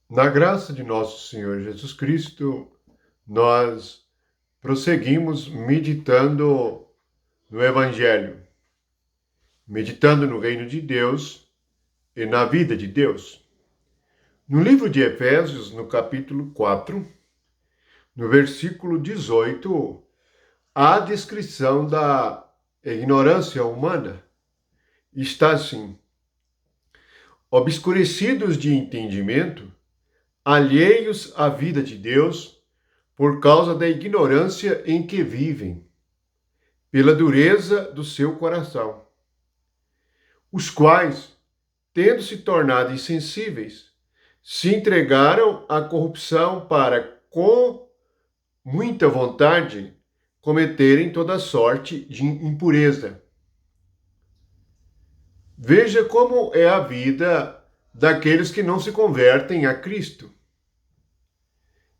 Na graça de nosso Senhor Jesus Cristo, nós prosseguimos meditando no Evangelho, meditando no reino de Deus e na vida de Deus. No livro de Efésios, no capítulo 4, no versículo 18, há a descrição da ignorância humana. Está assim: obscurecidos de entendimento, alheios à vida de Deus, por causa da ignorância em que vivem, pela dureza do seu coração, os quais, tendo se tornado insensíveis, se entregaram à corrupção para, com muita vontade, cometerem toda sorte de impureza. Veja como é a vida daqueles que não se convertem a Cristo.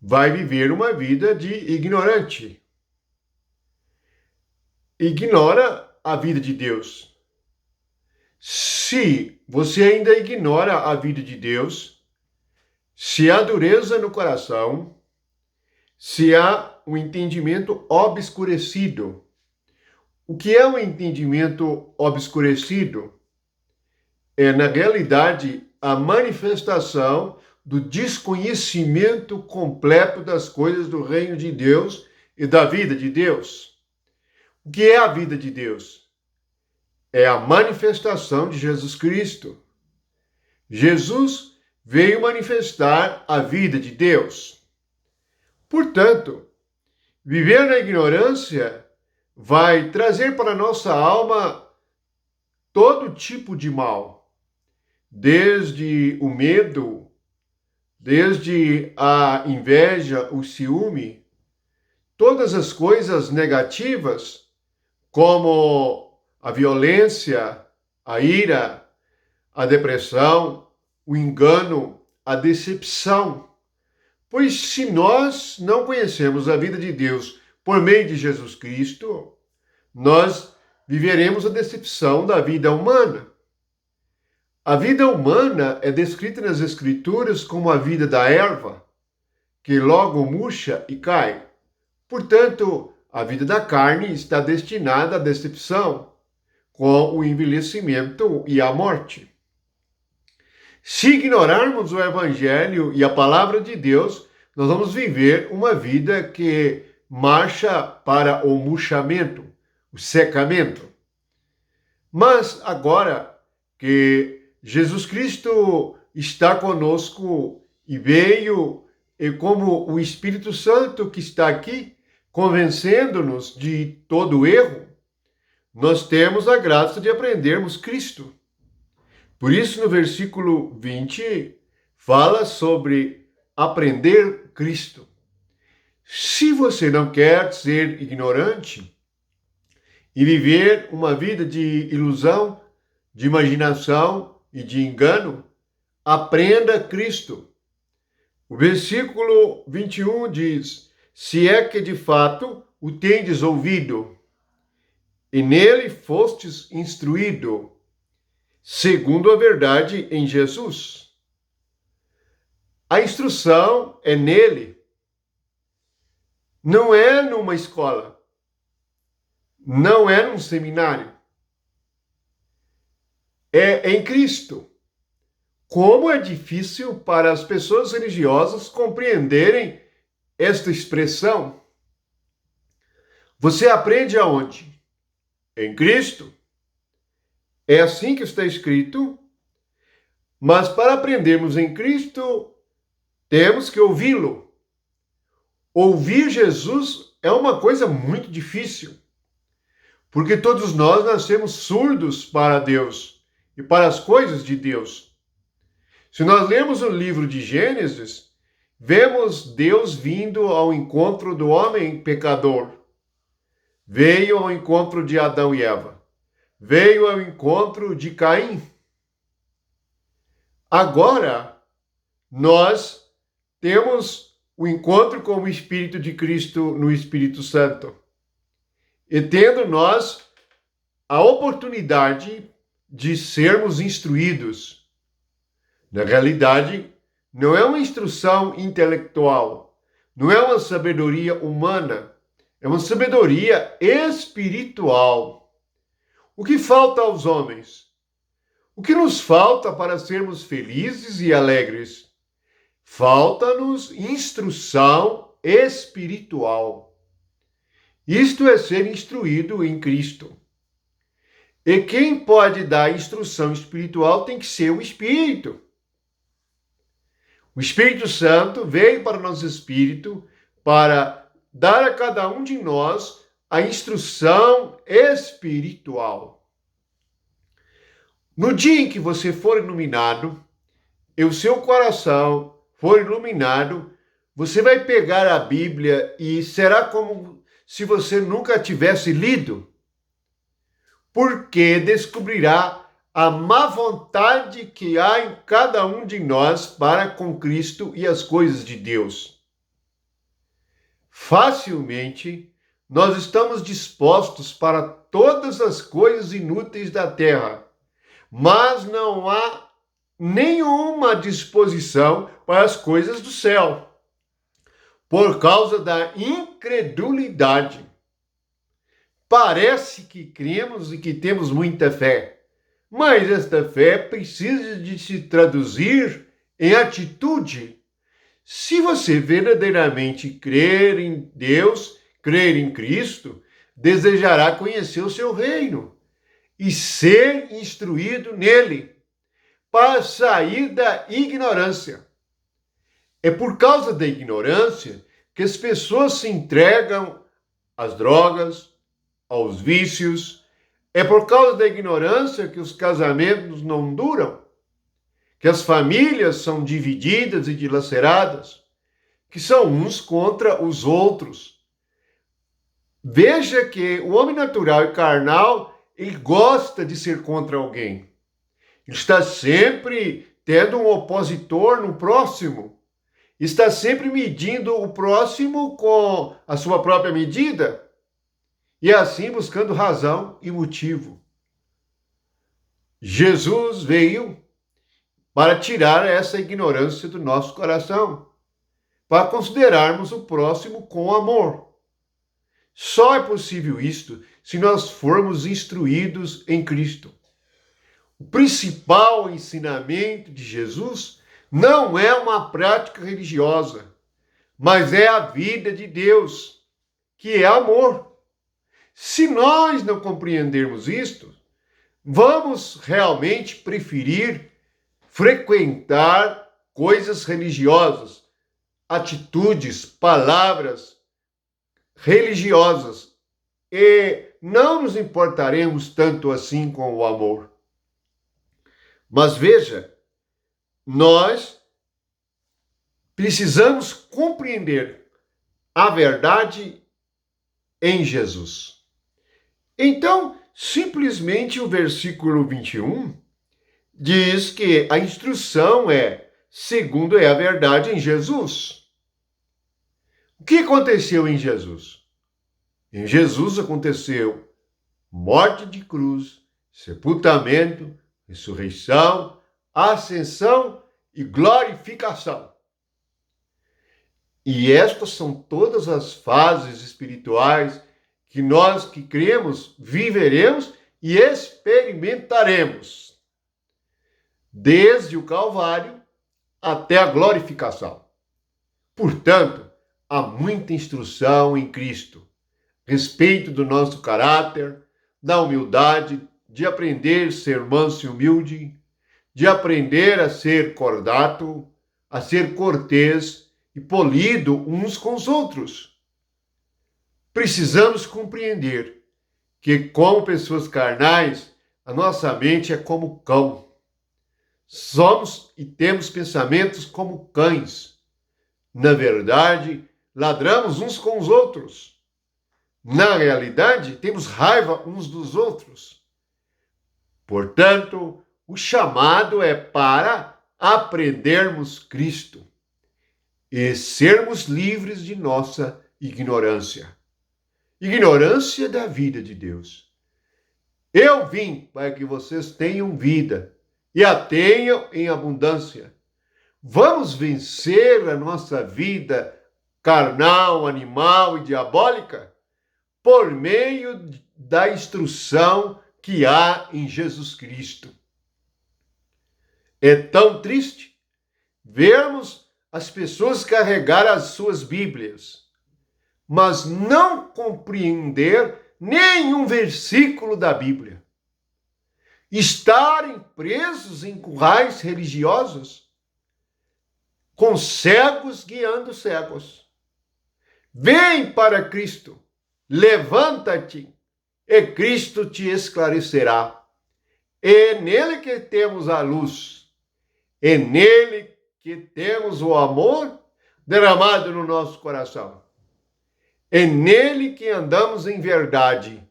Vai viver uma vida de ignorante. Ignora a vida de Deus. Se você ainda ignora a vida de Deus, se há dureza no coração, se há um entendimento obscurecido. O que é um entendimento obscurecido? É, na realidade, a manifestação do desconhecimento completo das coisas do reino de Deus e da vida de Deus. O que é a vida de Deus? É a manifestação de Jesus Cristo. Jesus veio manifestar a vida de Deus. Portanto, viver na ignorância vai trazer para a nossa alma todo tipo de mal, desde o medo, desde a inveja, o ciúme, todas as coisas negativas, como a violência, a ira, a depressão, o engano, a decepção. Pois se nós não conhecemos a vida de Deus por meio de Jesus Cristo, nós viveremos a decepção da vida humana. A vida humana é descrita nas Escrituras como a vida da erva, que logo murcha e cai. Portanto, a vida da carne está destinada à decepção, com o envelhecimento e a morte. Se ignorarmos o Evangelho e a palavra de Deus, nós vamos viver uma vida que marcha para o murchamento, o secamento. Mas agora que Jesus Cristo está conosco e veio, e como o Espírito Santo que está aqui, convencendo-nos de todo erro, nós temos a graça de aprendermos Cristo. Por isso, no versículo 20, fala sobre aprender Cristo. Se você não quer ser ignorante e viver uma vida de ilusão, de imaginação e de engano, aprenda Cristo. O versículo 21 diz: se é que de fato o tendes ouvido, e nele fostes instruído, segundo a verdade em Jesus. A instrução é nele. Não é numa escola. Não é num seminário. É em Cristo. Como é difícil para as pessoas religiosas compreenderem esta expressão. Você aprende aonde? Em Cristo. É assim que está escrito. Mas para aprendermos em Cristo, temos que ouvi-lo. Ouvir Jesus é uma coisa muito difícil, porque todos nós nascemos surdos para Deus e para as coisas de Deus. Se nós lermos o livro de Gênesis, vemos Deus vindo ao encontro do homem pecador. Veio ao encontro de Adão e Eva. Veio ao encontro de Caim. Agora, nós temos o encontro com o Espírito de Cristo no Espírito Santo. E tendo nós a oportunidade de sermos instruídos. Na realidade, não é uma instrução intelectual, não é uma sabedoria humana, é uma sabedoria espiritual. O que falta aos homens? O que nos falta para sermos felizes e alegres? Falta-nos instrução espiritual. Isto é ser instruído em Cristo. E quem pode dar instrução espiritual tem que ser o Espírito. O Espírito Santo veio para o nosso espírito para dar a cada um de nós a instrução espiritual. No dia em que você for iluminado, e o seu coração for iluminado, você vai pegar a Bíblia e será como se você nunca tivesse lido, porque descobrirá a má vontade que há em cada um de nós para com Cristo e as coisas de Deus. Facilmente, nós estamos dispostos para todas as coisas inúteis da terra, mas não há nenhuma disposição para as coisas do céu, por causa da incredulidade. Parece que cremos e que temos muita fé, mas esta fé precisa de se traduzir em atitude. Se você verdadeiramente crer em Deus, crer em Cristo, desejará conhecer o seu reino e ser instruído nele, para sair da ignorância. É por causa da ignorância que as pessoas se entregam às drogas, aos vícios. É por causa da ignorância que os casamentos não duram, que as famílias são divididas e dilaceradas, que são uns contra os outros. Veja que o homem natural e carnal, ele gosta de ser contra alguém. Ele está sempre tendo um opositor no próximo. Está sempre medindo o próximo com a sua própria medida. E assim buscando razão e motivo. Jesus veio para tirar essa ignorância do nosso coração, para considerarmos o próximo com amor. Só é possível isto se nós formos instruídos em Cristo. O principal ensinamento de Jesus não é uma prática religiosa, mas é a vida de Deus, que é amor. Se nós não compreendermos isto, vamos realmente preferir frequentar coisas religiosas, atitudes, palavras religiosas, e não nos importaremos tanto assim com o amor. Mas veja, nós precisamos compreender a verdade em Jesus. Então, simplesmente o versículo 21 diz que a instrução é, segundo é a verdade em Jesus. O que aconteceu em Jesus? Em Jesus aconteceu morte de cruz, sepultamento, ressurreição, ascensão e glorificação. E estas são todas as fases espirituais que nós que cremos viveremos e experimentaremos, desde o Calvário até a glorificação. Portanto, há muita instrução em Cristo, respeito do nosso caráter, da humildade, de aprender a ser manso e humilde, de aprender a ser cordato, a ser cortês e polido uns com os outros. Precisamos compreender que, como pessoas carnais, a nossa mente é como cão. Somos e temos pensamentos como cães. Na verdade, ladramos uns com os outros. Na realidade, temos raiva uns dos outros. Portanto, o chamado é para aprendermos Cristo e sermos livres de nossa ignorância. Ignorância da vida de Deus. Eu vim para que vocês tenham vida e a tenham em abundância. Vamos vencer a nossa vida carnal, animal e diabólica por meio da instrução que há em Jesus Cristo. É tão triste vermos as pessoas carregar as suas Bíblias, mas não compreender nenhum versículo da Bíblia. Estarem presos em currais religiosos, com cegos guiando cegos. Vem para Cristo, levanta-te, e Cristo te esclarecerá. É nele que temos a luz, é nele que temos o amor derramado no nosso coração. É nele que andamos em verdade,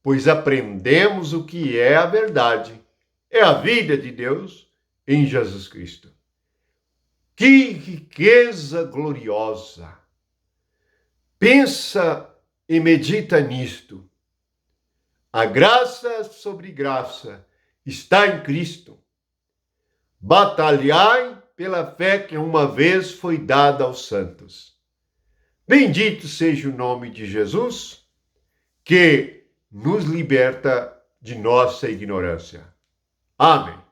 pois aprendemos o que é a verdade. É a vida de Deus em Jesus Cristo. Que riqueza gloriosa! Pensa e medita nisto. A graça sobre graça está em Cristo. Batalhai pela fé que uma vez foi dada aos santos. Bendito seja o nome de Jesus, que nos liberta de nossa ignorância. Amém.